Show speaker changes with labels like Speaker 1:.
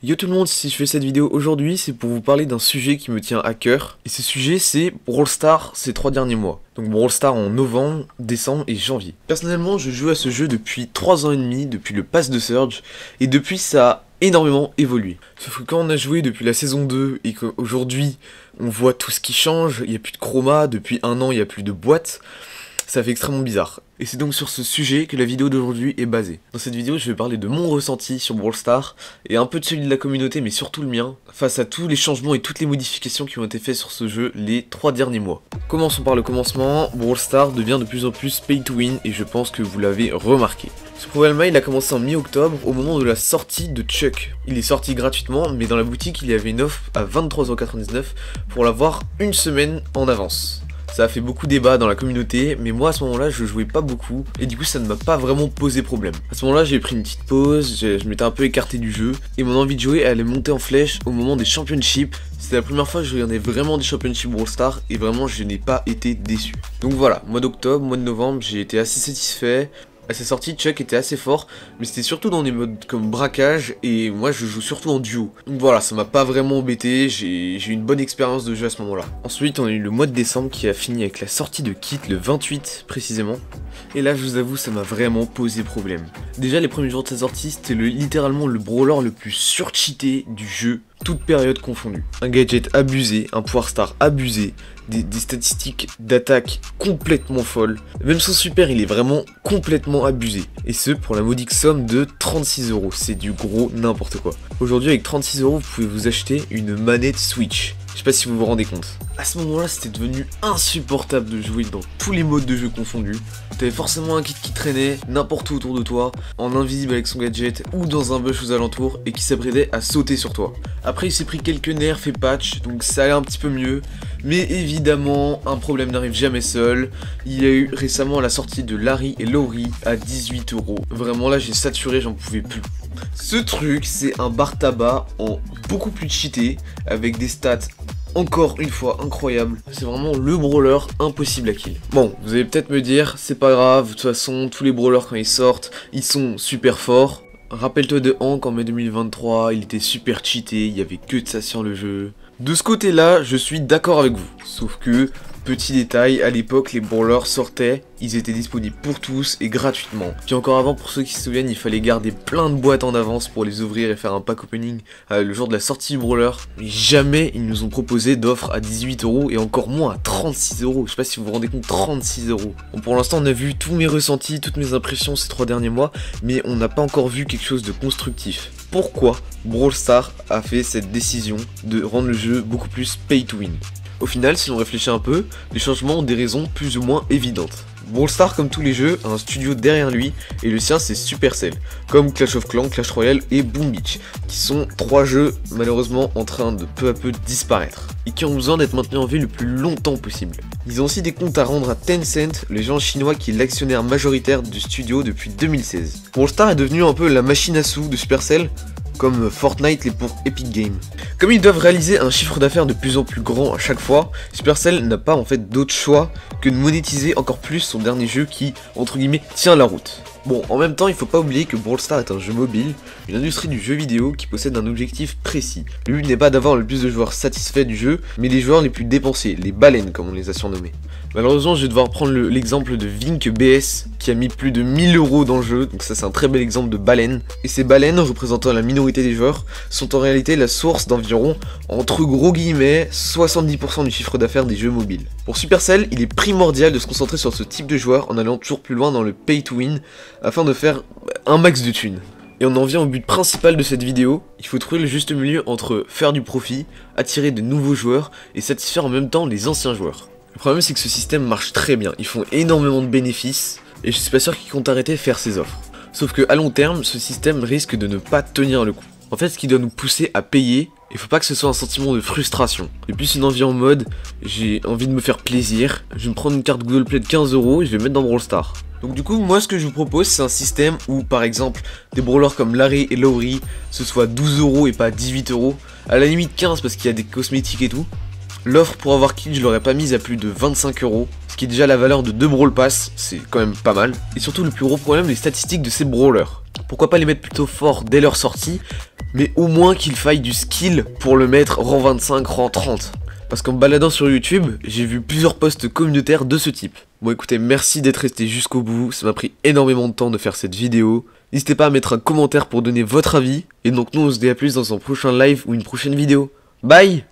Speaker 1: Yo tout le monde, si je fais cette vidéo aujourd'hui, c'est pour vous parler d'un sujet qui me tient à cœur. Et ce sujet, c'est Brawl Stars ces 3 derniers mois. Donc Brawl Stars en novembre, décembre et janvier. Personnellement, je joue à ce jeu depuis 3 ans et demi, depuis le pass de Surge. Et depuis, ça a énormément évolué. Sauf que quand on a joué depuis la saison 2 et qu'aujourd'hui, on voit tout ce qui change, il n'y a plus de chroma, depuis un an, il n'y a plus de boîtes. Ça fait extrêmement bizarre. Et c'est donc sur ce sujet que la vidéo d'aujourd'hui est basée. Dans cette vidéo, je vais parler de mon ressenti sur Brawl Stars, et un peu de celui de la communauté, mais surtout le mien, face à tous les changements et toutes les modifications qui ont été faits sur ce jeu les 3 derniers mois. Commençons par le commencement, Brawl Stars devient de plus en plus pay to win, et je pense que vous l'avez remarqué. Ce problème-là, il a commencé en mi-octobre, au moment de la sortie de Chuck. Il est sorti gratuitement, mais dans la boutique, il y avait une offre à 23,99€ pour l'avoir une semaine en avance. Ça a fait beaucoup débat dans la communauté, mais moi à ce moment-là je jouais pas beaucoup, et du coup ça ne m'a pas vraiment posé problème. À ce moment-là j'ai pris une petite pause, je m'étais un peu écarté du jeu, et mon envie de jouer elle est montée en flèche au moment des championships. C'était la première fois que je regardais vraiment des championships Brawl Stars, et vraiment je n'ai pas été déçu. Donc voilà, mois d'octobre, mois de novembre, j'ai été assez satisfait. À sa sortie, Chuck était assez fort, mais c'était surtout dans des modes comme braquage, et moi je joue surtout en duo. Donc voilà, ça m'a pas vraiment embêté, j'ai eu une bonne expérience de jeu à ce moment-là. Ensuite, on a eu le mois de décembre qui a fini avec la sortie de Kit, le 28 précisément. Et là, je vous avoue, ça m'a vraiment posé problème. Déjà, les premiers jours de sa sortie, c'était littéralement le brawler le plus surcheaté du jeu, toute période confondue. Un gadget abusé, un pouvoir star abusé, des statistiques d'attaque complètement folles. Même son super, il est vraiment complètement abusé. Et ce, pour la modique somme de 36€. C'est du gros n'importe quoi. Aujourd'hui, avec 36€, vous pouvez vous acheter une manette Switch. Je sais pas si vous vous rendez compte. À ce moment-là, c'était devenu insupportable de jouer dans tous les modes de jeu confondus. T'avais forcément un kit qui traînait n'importe où autour de toi, en invisible avec son gadget ou dans un bush aux alentours et qui s'apprêtait à sauter sur toi. Après, il s'est pris quelques nerfs et patchs, donc ça allait un petit peu mieux. Mais évidemment, un problème n'arrive jamais seul. Il y a eu récemment la sortie de Larry et Lowry à 18€. Vraiment là, j'ai saturé, j'en pouvais plus. Ce truc, c'est un bar tabac en beaucoup plus cheaté, avec des stats encore une fois incroyables. C'est vraiment le brawler impossible à kill. Bon, vous allez peut-être me dire, c'est pas grave, de toute façon, tous les brawlers quand ils sortent, ils sont super forts. Rappelle-toi de Hank en mai 2023, il était super cheaté, il y avait que de ça sur le jeu. De ce côté-là, je suis d'accord avec vous. Sauf que, petit détail, à l'époque, les brawlers sortaient, ils étaient disponibles pour tous et gratuitement. Puis encore avant, pour ceux qui se souviennent, il fallait garder plein de boîtes en avance pour les ouvrir et faire un pack opening le jour de la sortie du brawler. Mais jamais ils nous ont proposé d'offres à 18€ et encore moins à 36€. Je sais pas si vous vous rendez compte, 36€. Bon, pour l'instant, on a vu tous mes ressentis, toutes mes impressions ces 3 derniers mois, mais on n'a pas encore vu quelque chose de constructif. Pourquoi Brawl Stars a fait cette décision de rendre le jeu beaucoup plus pay to win? Au final, si on réfléchit un peu, les changements ont des raisons plus ou moins évidentes. Brawl Stars, comme tous les jeux, a un studio derrière lui, et le sien c'est Supercell, comme Clash of Clans, Clash Royale et Boom Beach, qui sont 3 jeux malheureusement en train de peu à peu disparaître, et qui ont besoin d'être maintenus en vie le plus longtemps possible. Ils ont aussi des comptes à rendre à Tencent, le géant chinois qui est l'actionnaire majoritaire du studio depuis 2016. Brawl Stars est devenu un peu la machine à sous de Supercell, comme Fortnite l'est pour Epic Games. Comme ils doivent réaliser un chiffre d'affaires de plus en plus grand à chaque fois, Supercell n'a pas en fait d'autre choix que de monétiser encore plus son dernier jeu qui, entre guillemets, tient la route. Bon, en même temps, il faut pas oublier que Brawl Stars est un jeu mobile, une industrie du jeu vidéo qui possède un objectif précis. Le but n'est pas d'avoir le plus de joueurs satisfaits du jeu, mais les joueurs les plus dépensés, les baleines comme on les a surnommés. Malheureusement, je vais devoir prendre l'exemple de Vink BS, qui a mis plus de 1000€ dans le jeu, donc ça c'est un très bel exemple de baleine. Et ces baleines, représentant la minorité des joueurs, sont en réalité la source d'environ, entre gros guillemets, 70% du chiffre d'affaires des jeux mobiles. Pour Supercell, il est primordial de se concentrer sur ce type de joueurs en allant toujours plus loin dans le pay to win, afin de faire un max de thunes. Et on en vient au but principal de cette vidéo, il faut trouver le juste milieu entre faire du profit, attirer de nouveaux joueurs et satisfaire en même temps les anciens joueurs. Le problème c'est que ce système marche très bien, ils font énormément de bénéfices et je suis pas sûr qu'ils comptent arrêter de faire ces offres. Sauf que à long terme, ce système risque de ne pas tenir le coup. En fait, ce qui doit nous pousser à payer, il faut pas que ce soit un sentiment de frustration. Et plus une envie en mode, j'ai envie de me faire plaisir, je vais me prendre une carte Google Play de 15€ et je vais mettre dans Brawl Stars. Donc du coup, moi ce que je vous propose, c'est un système où par exemple, des brawlers comme Larry et Lowry, ce soit 12€ et pas 18€, à la limite 15 parce qu'il y a des cosmétiques et tout. L'offre pour avoir Kit, je l'aurais pas mise à plus de 25€, ce qui est déjà la valeur de 2 Brawl Pass, c'est quand même pas mal. Et surtout le plus gros problème, les statistiques de ces brawlers. pourquoi pas les mettre plutôt fort dès leur sortie, mais au moins qu'il faille du skill pour le mettre rang 25, rang 30. Parce qu'en me baladant sur YouTube, j'ai vu plusieurs posts communautaires de ce type. Bon écoutez, merci d'être resté jusqu'au bout, ça m'a pris énormément de temps de faire cette vidéo. N'hésitez pas à mettre un commentaire pour donner votre avis, et donc nous on se dit à plus dans un prochain live ou une prochaine vidéo. Bye!